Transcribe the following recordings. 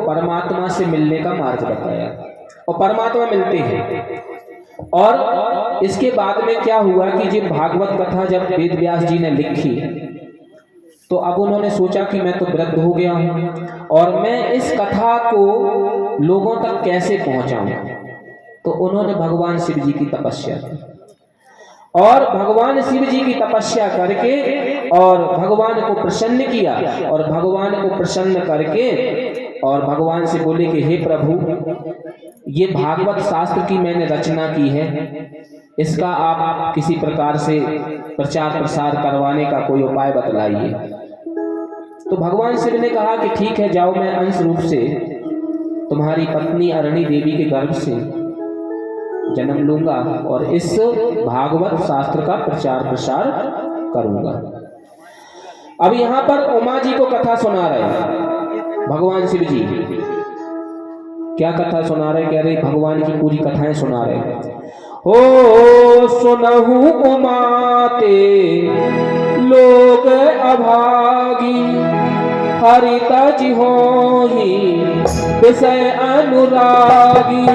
परमात्मा से मिलने का मार्ग बताया और परमात्मा मिलते हैं। और इसके बाद में क्या हुआ कि जब भागवत कथा जब वेद व्यास जी ने लिखी तो अब उन्होंने सोचा कि मैं तो वृद्ध हो गया हूँ और मैं इस कथा को लोगों तक कैसे पहुंचाऊं। तो उन्होंने भगवान शिव जी की तपस्या की और भगवान शिव जी की तपस्या करके और भगवान को प्रसन्न किया और भगवान को प्रसन्न करके और भगवान से बोले कि हे प्रभु, ये भागवत शास्त्र की मैंने रचना की है, इसका आप किसी प्रकार से प्रचार प्रसार करवाने का कोई उपाय बतलाइए। तो भगवान शिव ने कहा कि ठीक है, जाओ, मैं अंश रूप से तुम्हारी पत्नी अरणी देवी के गर्भ से जन्म लूंगा और इस भागवत शास्त्र का प्रचार प्रसार करूंगा। अब यहाँ पर उमा जी को कथा सुना रहे हैं भगवान शिव जी। क्या कथा सुना रहे? कह रहे भगवान की पूरी कथाएं सुना रहे हैं। हो सुनहु उमाते लोग अभागी, हरित जिहोहि विषय अनुरागी।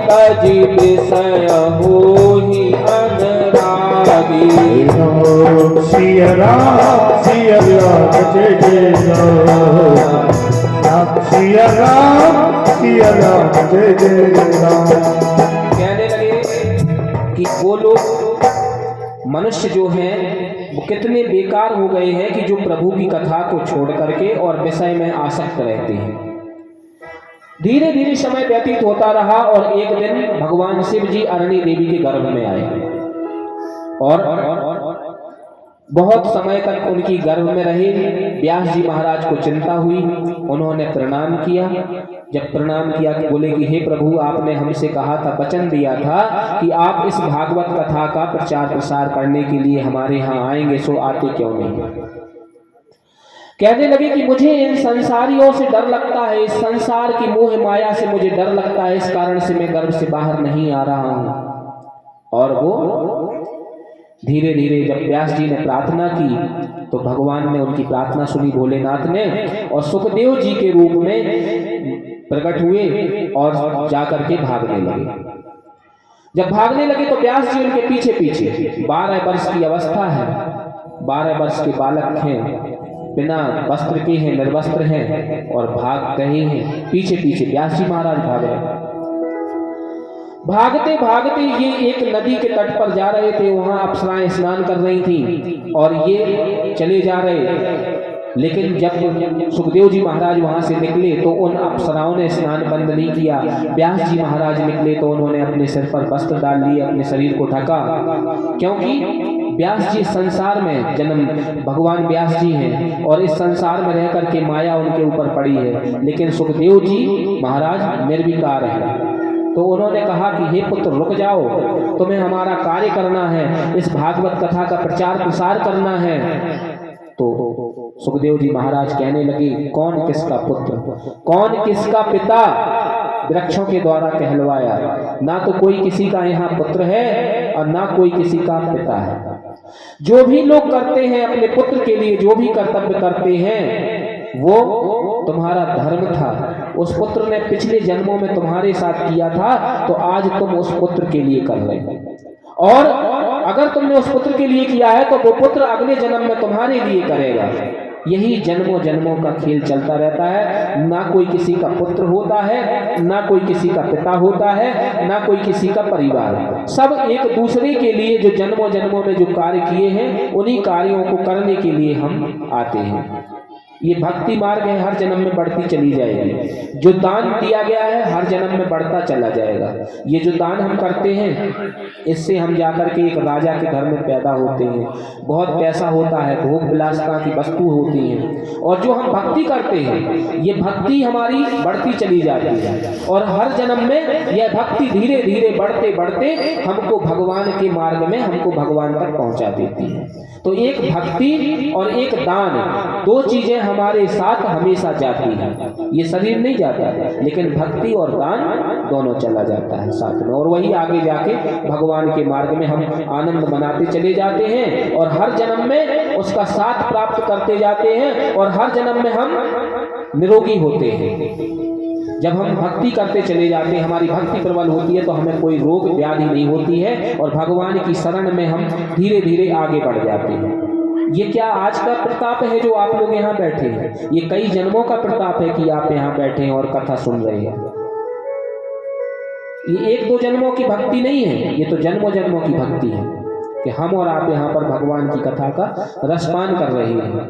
हरि विषय होहि अनुरागी। सिया राम सिया राम जय जय राम, सिया राम जय जय राम। कहने लगे कि वो लोग मनुष्य जो हैं वो कितने बेकार हो गए हैं कि जो प्रभु की कथा को छोड़ करके और विषय में आसक्त रहते हैं। धीरे धीरे समय व्यतीत होता रहा और एक दिन भगवान शिव जी अरणी देवी के गर्भ में आए और बहुत समय तक उनकी गर्भ में रहे। व्यास जी महाराज को चिंता हुई, उन्होंने प्रणाम किया। जब प्रणाम किया तो बोले कि हे प्रभु, आपने हमसे कहा था, वचन दिया था कि आप इस भागवत कथा का प्रचार प्रसार करने के लिए हमारे यहाँ आएंगे, सो आते क्यों नहीं? कहने लगे कि मुझे इन संसारियों से डर लगता है, इस संसार की मोह माया से मुझे डर लगता है, इस कारण से मैं गर्भ से बाहर नहीं आ रहा हूं। और वो धीरे धीरे जब व्यास जी ने प्रार्थना की तो भगवान ने उनकी प्रार्थना सुनी, भोलेनाथ ने, और सुखदेव जी के रूप में प्रकट हुए और जाकर के भागने लगे। जब भागने लगे तो व्यास जी उनके पीछे पीछे, 12 वर्ष की अवस्था है, 12 वर्ष के बालक हैं, बिना वस्त्र के हैं, निर्वस्त्र हैं और भाग रहे हैं। पीछे पीछे व्यास जी महाराज भाग रहे। भागते भागते ये एक नदी के तट पर जा रहे थे, वहां अप्सराएं स्नान कर रही थी और ये चले जा रहे। लेकिन जब सुखदेव जी महाराज वहां से निकले तो उन अप्सराओं ने स्नान बंद नहीं किया। व्यास जी महाराज निकले तो उन्होंने अपने सिर पर वस्त्र डाल लिए, अपने शरीर को ढका, क्योंकि व्यास जी संसार में जन्म, भगवान व्यास जी हैं और इस संसार में रह करके माया उनके ऊपर पड़ी है। लेकिन सुखदेव जी महाराज निर्विकार हैं। तो उन्होंने कहा कि हे पुत्र, रुक जाओ, तुम्हें हमारा कार्य करना है, इस भागवत कथा का प्रचार प्रसार करना है। तो सुखदेव जी महाराज कहने लगे, कौन किसका पुत्र, कौन किसका पिता, वृक्षों के द्वारा कहलवाया। ना तो कोई किसी का यहाँ पुत्र है और ना कोई किसी का पिता है। जो भी लोग करते हैं अपने पुत्र के लिए, जो भी कर्तव्य करते हैं, वो तुम्हारा धर्म था। उस पुत्र ने पिछले जन्मों में तुम्हारे साथ किया था, तो आज तुम उस पुत्र के लिए कर रहे हो। और अगर तुमने उस पुत्र के लिए किया है तो वो पुत्र अगले जन्म में तुम्हारे लिए करेगा। यही जन्मों जन्मों का खेल चलता रहता है। ना कोई किसी का पुत्र होता है, ना कोई किसी का पिता होता है, ना कोई किसी का परिवार। सब एक दूसरे के लिए जो जन्मों जन्मों में जो कार्य किए हैं, उन्हीं कार्यों को करने के लिए हम आते हैं। ये भक्ति मार्ग है, हर जन्म में बढ़ती चली जाएगी। जो दान दिया गया है हर जन्म में बढ़ता चला जाएगा। ये जो दान हम करते हैं इससे हम जाकर के एक राजा के घर में पैदा होते हैं, बहुत पैसा होता है, भोग विलासता की वस्तु होती हैं। और जो हम भक्ति करते हैं ये भक्ति हमारी बढ़ती चली जाती है और हर जन्म में यह भक्ति धीरे धीरे बढ़ते बढ़ते हमको भगवान के मार्ग में, हमको भगवान तक पहुंचा देती है। तो एक भक्ति और एक दान, दो चीजें हमारे साथ हमेशा जाती हैं। ये शरीर नहीं जाता है लेकिन भक्ति और दान दोनों चला जाता है साथ में, और वही आगे जाके भगवान के मार्ग में हम आनंद मनाते चले जाते हैं और हर जन्म में उसका साथ प्राप्त करते जाते हैं और हर जन्म में हम निरोगी होते हैं। जब हम भक्ति करते चले जाते हैं, हमारी भक्ति प्रबल होती है तो हमें कोई रोग व्याधि नहीं होती है और भगवान की शरण में हम धीरे धीरे आगे बढ़ जाते हैं। ये क्या आज का प्रताप है जो आप लोग यहाँ बैठे हैं? ये कई जन्मों का प्रताप है कि आप यहाँ बैठे हैं और कथा सुन रहे हैं। ये एक दो जन्मों की भक्ति नहीं है, ये तो जन्मों जन्मों की भक्ति है कि हम और आप यहाँ पर भगवान की कथा का रसपान कर रहे हैं।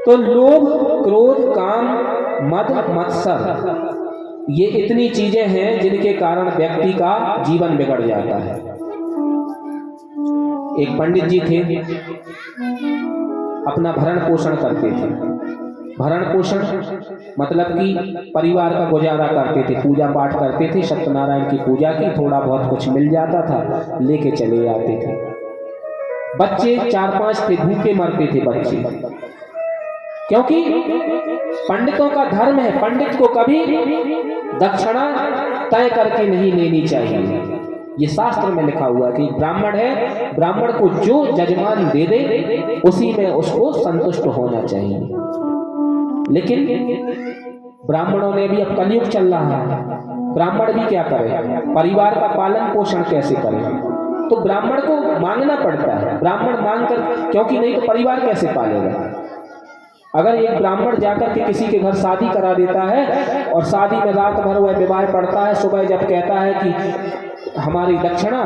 तो लोभ, क्रोध, काम, मद, मत्सर, ये इतनी चीजें हैं जिनके कारण व्यक्ति का जीवन बिगड़ जाता है। एक पंडित जी थे, अपना भरण पोषण करते थे। भरण पोषण मतलब कि परिवार का गुजारा करते थे, पूजा पाठ करते थे, सत्यनारायण की पूजा की, थोड़ा बहुत कुछ मिल जाता था, लेके चले आते थे। बच्चे 4-5 थे, भूखे मरते थे बच्चे, क्योंकि पंडितों का धर्म है, पंडित को कभी दक्षिणा तय करके नहीं लेनी चाहिए। ये शास्त्र में लिखा हुआ है कि ब्राह्मण है, ब्राह्मण को जो जजमान दे दे उसी में उसको संतुष्ट होना चाहिए। लेकिन ब्राह्मणों ने भी, अब कलयुग चल रहा है, ब्राह्मण भी क्या करें, परिवार का पालन पोषण कैसे करें? तो ब्राह्मण को मांगना पड़ता है। ब्राह्मण मांग कर, क्योंकि नहीं तो परिवार कैसे पालेगा? अगर एक ब्राह्मण जाकर के किसी के घर शादी करा देता है और शादी में रात भर वह विवाह पढ़ता है, सुबह जब कहता है कि हमारी दक्षिणा,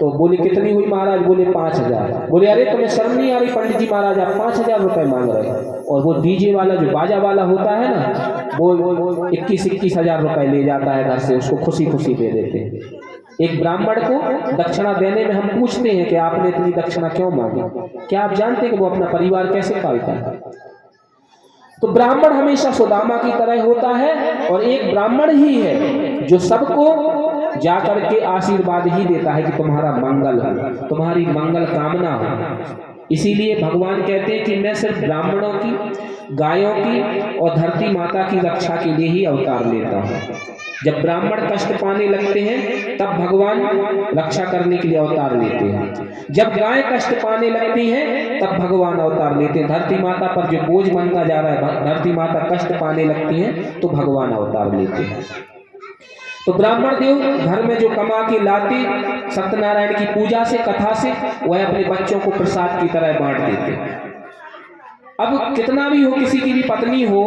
तो बोले कितनी हुई महाराज? बोले 5000। बोले अरे तुम्हें शर्म नहीं आ रही पंडित जी, महाराज आप 5000 रुपए मांग रहे हैं? और वो डीजे वाला जो बाजा वाला होता है ना, वो 21-21 हजार रुपए ले जाता है घर से, उसको खुशी खुशी दे देते हैं। एक ब्राह्मण को दक्षिणा देने में हम पूछते हैं कि आपने इतनी दक्षिणा क्यों मांगी? क्या आप जानते हैं कि वो अपना परिवार कैसे पालता है? तो ब्राह्मण हमेशा सुदामा की तरह होता है और एक ब्राह्मण ही है जो सबको जाकर के आशीर्वाद ही देता है कि तुम्हारा मंगल हो, तुम्हारी मंगल कामना हो। इसीलिए भगवान कहते हैं कि मैं सिर्फ ब्राह्मणों की, गायों की और धरती माता की रक्षा के लिए ही अवतार लेता हूँ। जब ब्राह्मण कष्ट पाने लगते हैं तब भगवान रक्षा करने के लिए अवतार लेते हैं। जब गाय कष्ट पाने लगती हैं तब भगवान अवतार लेते हैं। धरती माता पर जो बोझ बनता जा रहा है, धरती माता कष्ट पाने लगती हैं तो भगवान अवतार लेते हैं। तो ब्राह्मण देव घर में जो कमा के लाते सत्यनारायण की पूजा से, कथा से, वह अपने बच्चों को प्रसाद की तरह बांट देते। अब कितना भी हो, किसी की भी पत्नी हो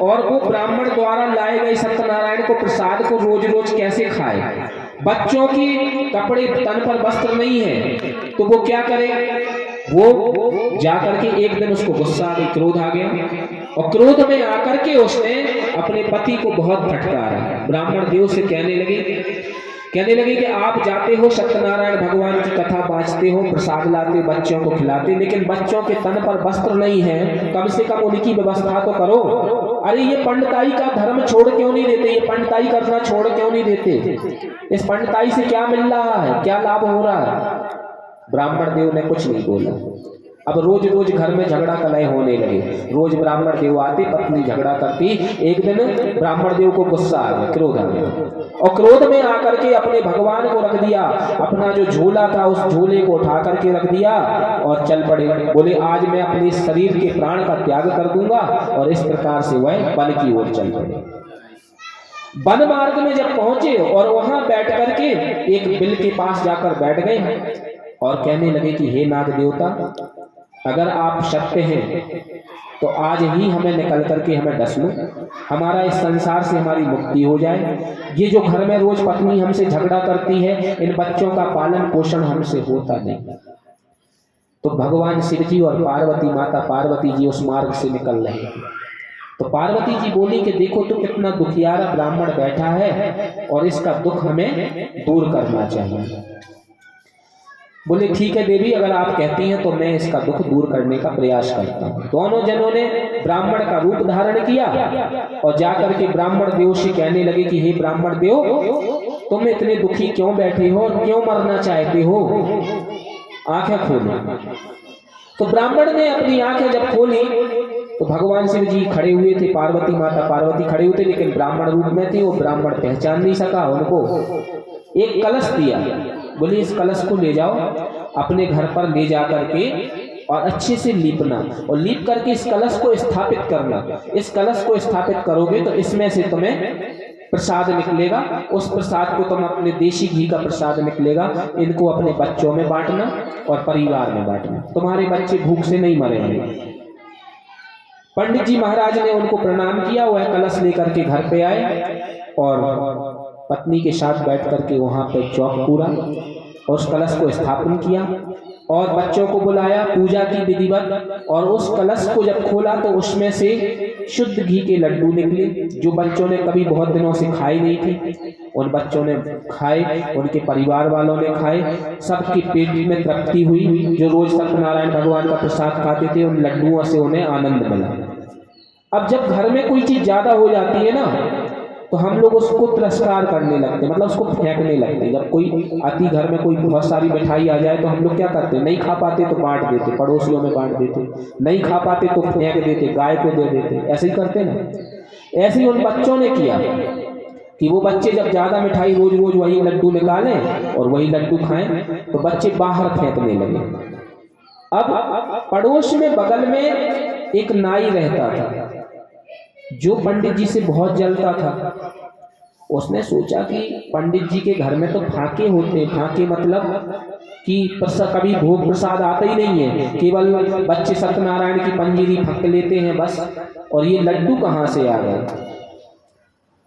और वो ब्राह्मण द्वारा लाए गए सत्यनारायण को प्रसाद को रोज रोज कैसे खाए? बच्चों की कपड़े, तन पर वस्त्र नहीं है तो वो क्या करे? वो जाकर के एक दिन उसको गुस्सा आ गया, क्रोध आ गया और क्रोध में आकर के उसने अपने पति को बहुत फटकारा। ब्राह्मण देव से कहने लगे कि आप जाते हो सत्यनारायण भगवान की कथा बाँचते हो, प्रसाद लाते, बच्चों को खिलाते, लेकिन बच्चों के तन पर वस्त्र नहीं है, कम से कम उनकी व्यवस्था तो करो। अरे ये पंडिताई का धर्म छोड़ क्यों नहीं देते? ये पंडिताई करना छोड़ क्यों नहीं देते? इस पंडिताई से क्या मिल रहा है, क्या लाभ हो रहा है? ब्राह्मण देव ने कुछ नहीं बोला। अब रोज रोज घर में झगड़ा कलह होने लगे। रोज ब्राह्मण देव आते, पत्नी झगड़ा करती। एक दिन ब्राह्मण देव को गुस्सा आ गया, क्रोध आ गया और क्रोध में आकर के अपने भगवान को रख दिया, अपना जो झोला था उस झोले को उठा करके रख दिया और चल पड़े। बोले आज मैं अपने शरीर के प्राण का त्याग कर दूंगा, और इस प्रकार से वह वन की ओर चल पड़े। वन मार्ग में जब पहुंचे और वहां बैठ करके एक बिल के पास जाकर बैठ गए और कहने लगे कि हे नाग देवता, अगर आप सत्य हैं तो आज ही हमें निकल करके हमें डस लो, हमारा इस संसार से हमारी मुक्ति हो जाए। ये जो घर में रोज पत्नी हमसे झगड़ा करती है, इन बच्चों का पालन पोषण हमसे होता नहीं। तो भगवान शिव जी और पार्वती माता पार्वती जी उस मार्ग से निकल रहे थे। तो पार्वती जी बोली कि देखो तो कितना दुखियारा ब्राह्मण बैठा है और इसका दुख हमें दूर करना चाहिए। बोले ठीक है देवी, अगर आप कहती हैं तो मैं इसका दुख दूर करने का प्रयास करता हूँ। दोनों जनों ने ब्राह्मण का रूप धारण किया और जाकर के ब्राह्मण देव से कहने लगे कि हे ब्राह्मण देव, तुम इतने दुखी क्यों बैठे हो और क्यों मरना चाहते हो, आंखें खोलो। तो ब्राह्मण ने अपनी आंखें जब खोली तो भगवान शिव जी खड़े हुए थे, पार्वती माता पार्वती खड़े हुए थे, लेकिन ब्राह्मण रूप में थे। वो ब्राह्मण पहचान नहीं सका उनको। एक कलश दिया, बोले इस कलश को ले जाओ, अपने घर पर ले जा करके और अच्छे से लीपना, और लीप करके इस कलश को स्थापित करना। इस कलश को स्थापित करोगे तो इसमें से तुम्हें प्रसाद निकलेगा, उस प्रसाद को तुम अपने देशी घी का प्रसाद निकलेगा, इनको अपने बच्चों में बांटना और परिवार में बांटना, तुम्हारे बच्चे भूख से नहीं मरेंगे। पंडित जी महाराज ने उनको प्रणाम किया, वह कलश लेकर के घर पे आए और पत्नी के साथ बैठ करके वहां पे चौक पूरा और उस कलश को स्थापन किया और बच्चों को बुलाया, पूजा की विधिवत। और उस कलश को जब खोला तो उसमें से शुद्ध घी के लड्डू निकले, जो बच्चों ने कभी बहुत दिनों से खाए नहीं थे। उन बच्चों ने खाए, उनके परिवार वालों ने खाए, सबके पेट में तृप्ति हुई। जो रोज सत्यनारायण भगवान का प्रसाद खाते थे, उन लड्डुओं से उन्हें आनंद मिला। अब जब घर में कोई चीज ज्यादा हो जाती है ना, तो हम लोग उसको तिरस्कार करने लगते, मतलब उसको फेंकने लगते। जब कोई अति घर में कोई बहुत सारी मिठाई आ जाए तो हम लोग क्या करते, नहीं खा पाते तो बांट देते, पड़ोसियों में बांट देते, नहीं खा पाते तो फेंक देते, गाय को दे देते, ऐसे ही करते ना। ऐसे ही उन बच्चों ने किया कि वो बच्चे जब ज्यादा मिठाई रोज रोज वही लड्डू निकालें और वही लड्डू खाएं, तो बच्चे बाहर फेंकने लगे। अब पड़ोस में बगल में एक नाई रहता था जो पंडित जी से बहुत जलता था। उसने सोचा कि पंडित जी के घर में तो फाके होते हैं, फाके मतलब कि कभी भोग प्रसाद आता ही नहीं है, केवल बच्चे सत्यनारायण की पंजीरी फक लेते हैं बस, और ये लड्डू कहाँ से आ गए।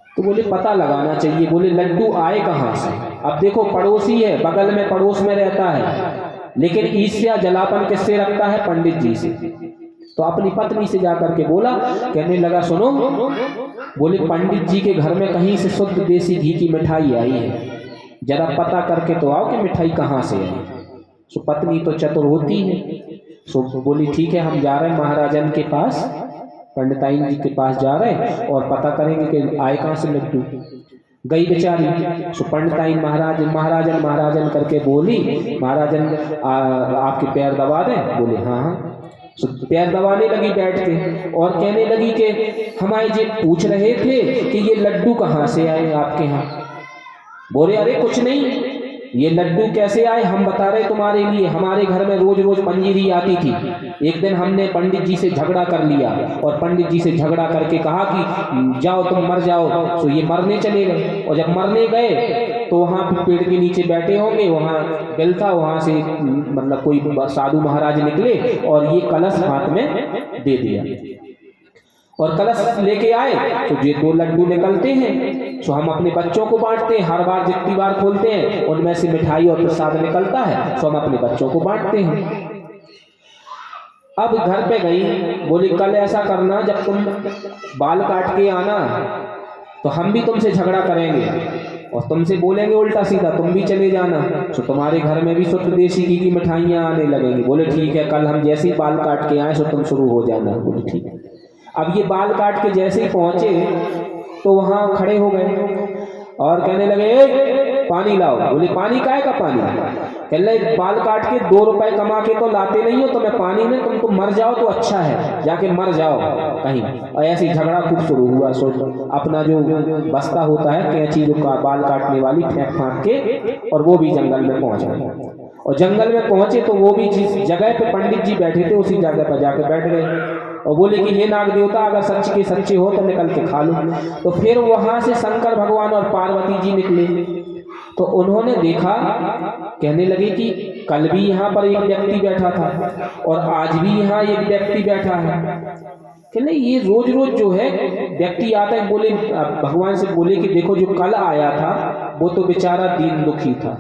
तो बोले पता लगाना चाहिए। बोले लड्डू आए कहाँ से। अब देखो पड़ोसी है, बगल में पड़ोस में रहता है, लेकिन ईर्ष्या जलापन किससे रखता है, पंडित जी से। तो अपनी पत्नी से जाकर के बोला, कहने लगा सुनो, बोले पंडित जी के घर में कहीं से शुद्ध देसी घी की मिठाई आई है, जरा पता करके तो आओ कि मिठाई कहाँ से आई। तो पत्नी तो चतुर होती है, तो बोली ठीक है, हम जा रहे हैं महाराजन के पास, पंडिताइन जी के पास जा रहे हैं और पता करेंगे कि आए कहाँ से लड्डू। गई बेचारी। तो पंडिताइन महाराजन करके बोली, महाराजन आपके पैर दबा दें। बोले हाँ हाँ। तो पैर दबाने लगी बैठ के और कहने लगी कि हमारे जी पूछ रहे थे कि ये लड्डू कहाँ से आए आपके यहाँ। बोले अरे कुछ नहीं, ये लड्डू कैसे आए हम बता रहे तुम्हारे लिए। हमारे घर में रोज रोज पंजीरी आती थी, एक दिन हमने पंडित जी से झगड़ा कर लिया और पंडित जी से झगड़ा करके कहा कि जाओ तुम मर जाओ। तो ये मरने चले गए, और जब मरने गए तो वहाँ पेड़ के नीचे बैठे होंगे, वहाँ बिल था, वहाँ से मतलब कोई साधु महाराज निकले और ये कलश हाथ में दे दिया और कलश लेके आए। तो ये 2 लड्डू निकलते हैं, तो हम अपने बच्चों को बांटते हैं। हर बार जितनी बार खोलते हैं उनमें से मिठाई और प्रसाद निकलता है, तो हम अपने बच्चों को बांटते हैं। अब घर पे गई, बोली कल ऐसा करना, जब तुम बाल काट के आना तो हम भी तुमसे झगड़ा करेंगे और तुमसे बोलेंगे उल्टा सीधा, तुम भी चले जाना, तो तुम्हारे घर में भी शुद्ध देसी घी की मिठाइयाँ आने लगेंगी। बोले ठीक है, कल हम जैसे ही बाल काट के आए तो तुम शुरू हो जाना। बोले ठीक है। अब ये बाल काट के जैसे ही पहुंचे तो वहां खड़े हो गए और कहने लगे पानी लाओ। बोले पानी काहे का पानी। कहने लगे बाल काट के 2 रुपए कमा के तो लाते नहीं हो, तो मैं पानी में तुम तो मर जाओ तो अच्छा है, जाके मर जाओ कहीं। और ऐसे झगड़ा खूब शुरू हुआ। सो अपना जो बस्ता होता है कैंची जो बाल काटने वाली फेंक फाँक के, और वो भी जंगल में पहुंच गए। और जंगल में पहुंचे तो वो भी जिस जगह पे पंडित जी बैठे थे उसी जगह पर जाके बैठ गए और बोले कि हे नाग देवता, अगर सच के सच्चे हो तो निकल के खा लो। तो फिर वहां से शंकर भगवान और पार्वती जी निकले। तो उन्होंने देखा, कहने लगे कि कल भी यहाँ पर एक व्यक्ति बैठा था और आज भी यहाँ एक व्यक्ति बैठा है। कहने ये रोज रोज जो है व्यक्ति आता है। बोले भगवान से बोले कि देखो जो कल आया था वो तो बेचारा दीन दुखी था,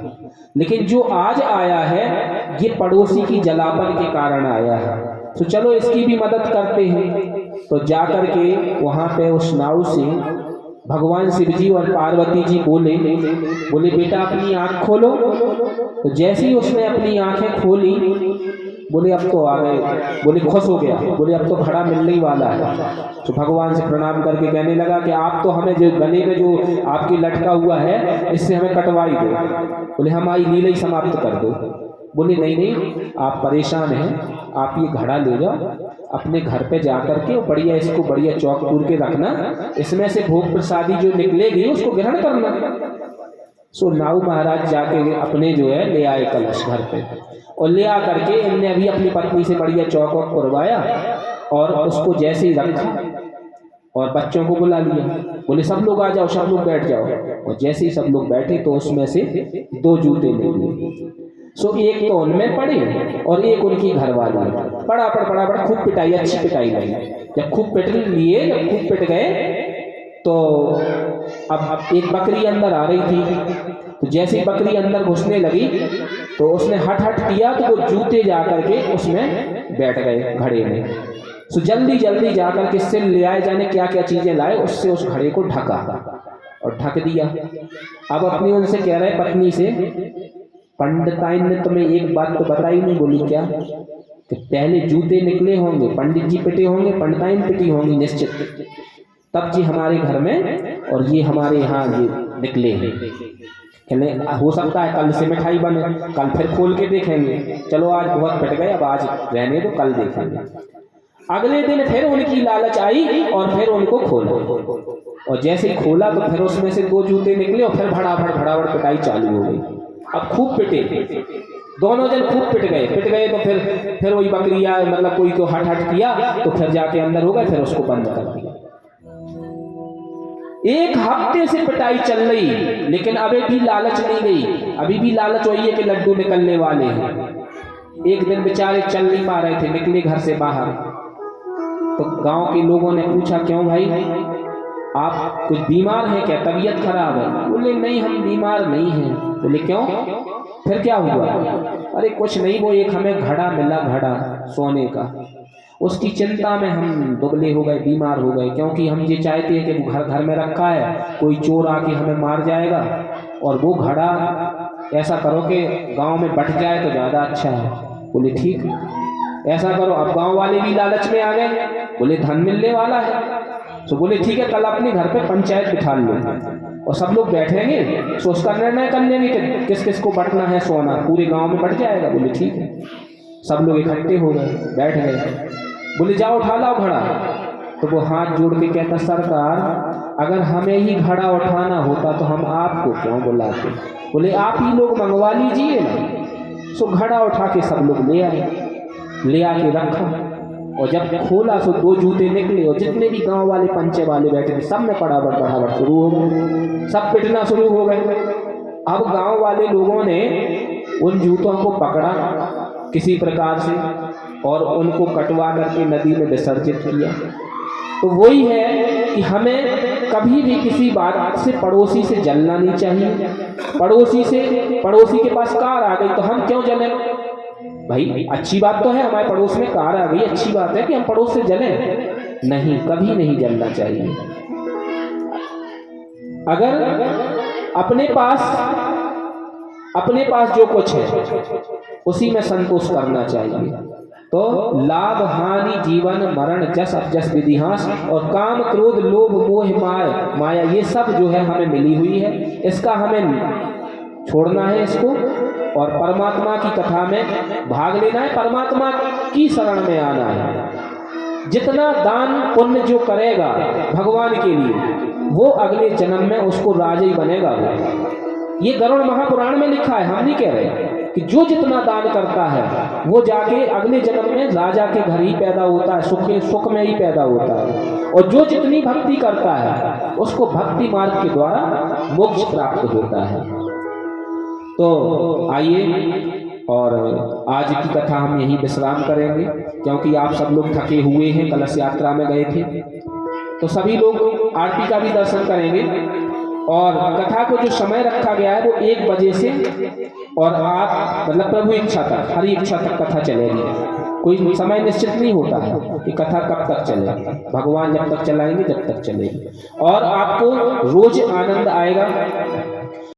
लेकिन जो आज आया है ये पड़ोसी की जलापन के कारण आया है, तो चलो इसकी भी मदद करते हैं। तो जाकर के वहाँ पे उस नाव से भगवान शिव जी और पार्वती जी बोले बेटा अपनी आँख खोलो। तो जैसे ही उसने अपनी आँखें खोली, बोले अब तो आ गए, बोले खुश हो गया, बोले अब तो घड़ा मिलने ही वाला है। तो भगवान से प्रणाम करके कहने लगा कि आप तो हमें जो गले में जो आपकी लटका हुआ है इससे हमें कटवाई दो। बोले हमारी लीला ही समाप्त कर दो। बोले नहीं, आप परेशान हैं, आप ये घड़ा ले जाओ अपने घर पे जा करके बढ़िया इसको बढ़िया चौक पूर के रखना, इसमें से भोग प्रसादी जो निकलेगी उसको ग्रहण करना। सो नाऊ महाराज जाके अपने जो है ले आए कलश घर पे, और ले आ करके इनने अभी अपनी पत्नी से बढ़िया चौक वौक करवाया और उसको जैसे ही रखा और बच्चों को बुला लिया। बोले सब लोग आ जाओ, सब लोग बैठ जाओ। और जैसे ही सब लोग बैठे तो उसमें से 2 जूते निकले। सो एक तो उनमें पड़े और एक उनकी घरवाली पड़ा खूब पिटाई, अच्छी पिटाई लगी। जब खूब पिट लिए, जब खूब पिट गए तो अब एक बकरी अंदर आ रही थी। तो जैसे ही बकरी अंदर घुसने लगी तो उसने हट किया तो वो जूते जा करके उसमें बैठ गए घड़े में। सो जल्दी जा करके इससे ले आए, जाने क्या क्या चीजें लाए, उससे उस घड़े को ढका और ढक दिया। अब अपनी उनसे कह रहे पत्नी से, पंडिताइन ने तुम्हें एक बात तो बताई नहीं। बोली क्या? कि पहले जूते निकले होंगे, पंडित जी पिटे होंगे, पंडिताइन पिटी होंगी निश्चित, तब जी हमारे घर में और ये हमारे यहाँ ये निकले हैं। कहने हो सकता है कल से मिठाई बने, कल फिर खोल के देखेंगे। चलो आज बहुत पिट गए, अब आज रहने दो, कल देखेंगे। अगले दिन फिर उनकी लालच आई और फिर उनको खोला, और जैसे ही खोला तो फिर उसमें से 2 जूते निकले और फिर भड़ाभड़ पिटाई चालू हो गई। अब खूब पिटे, दोनों जन खूब पिट गए तो फिर वही बकरिया मतलब कोई को हट किया तो फिर जाके अंदर हो गए, फिर उसको बंद कर दिया। 1 हफ्ते से पिटाई चल रही, लेकिन अभी भी लालच नहीं गई, अभी भी लालच वही है कि लड्डू निकलने वाले हैं। एक दिन बेचारे चल नहीं पा रहे थे, निकले घर से बाहर, तो गांव के लोगों ने पूछा क्यों भाई, आप कुछ बीमार हैं क्या, तबीयत खराब है? बोले नहीं हम बीमार नहीं हैं। बोले क्यों, फिर क्या हुआ? अरे कुछ नहीं, वो एक हमें घड़ा मिला, घड़ा सोने का, उसकी चिंता में हम दुबले हो गए, बीमार हो गए, क्योंकि हम ये चाहते हैं कि वो घर में रखा है, कोई चोर आके हमें मार जाएगा, और वो घड़ा ऐसा करो कि गांव में बट जाए तो ज़्यादा अच्छा है। बोले ठीक ऐसा करो। अब गांव वाले भी लालच में आ गए, बोले धन मिलने वाला है, तो बोले ठीक है कल अपने घर पे पंचायत बिठा लो और सब लोग बैठेंगे, तो उसका निर्णय कर लेंगे कि किस किस को बटना है सोना, पूरे गांव में बट जाएगा। बोले ठीक है। सब लोग इकट्ठे हो गए, बैठ गए। बोले जाओ उठा लाओ घड़ा। तो वो हाथ जोड़ के कहता सरकार अगर हमें ही घड़ा उठाना होता तो हम आपको क्यों बुलाते? बोले आप ही लोग मंगवा लीजिए ना। सो घड़ा उठा के सब लोग ले आए, ले आके रखा, और जब खोला तो 2 जूते निकले, और जितने भी गांव वाले पंचे वाले बैठे थे सब में पड़ाबड़ शुरू हो गए, सब पिटना शुरू हो गए। अब गांव वाले लोगों ने उन जूतों को पकड़ा किसी प्रकार से और उनको कटवा करके नदी में विसर्जित किया। तो वही है कि हमें कभी भी किसी बात से पड़ोसी से जलना नहीं चाहिए। पड़ोसी के पास कार आ गई तो हम क्यों जलें? भाई अच्छी बात तो है, हमारे पड़ोस में कार आ गई, अच्छी बात है कि हम पड़ोस से जलें? नहीं, कभी नहीं जलना चाहिए। अगर अपने पास जो कुछ है उसी में संतोष करना चाहिए। तो लाभ हानि जीवन मरण जस अपजस विधिहास और काम क्रोध लोभ मोह माया, ये सब जो है हमें मिली हुई है, इसका हमें छोड़ना है इसको, और परमात्मा की कथा में भाग लेना है, परमात्मा की शरण में आना है। जितना दान पुण्य जो करेगा भगवान के लिए वो अगले जन्म में उसको राजा ही बनेगा। ये गरुड़ महापुराण में लिखा है, हम नहीं कह रहे कि जो जितना दान करता है वो जाके अगले जन्म में राजा के घर ही पैदा होता है, सुख में ही पैदा होता है, और जो जितनी भक्ति करता है उसको भक्ति मार्ग के द्वारा मोक्ष प्राप्त होता है। तो आइए और आज की कथा हम यहीं विश्राम करेंगे, क्योंकि आप सब लोग थके हुए हैं, कलश यात्रा में गए थे, तो सभी लोग आरती का भी दर्शन करेंगे। और कथा को जो समय रखा गया है वो 1 बजे से और आप मतलब प्रभु इच्छा तक, हरी इच्छा तक कथा चलेगी। कोई समय निश्चित नहीं होता है कि कथा कब तक चलेगी, भगवान जब तक चलाएंगे जब तक चलेगी। और आपको रोज आनंद आएगा,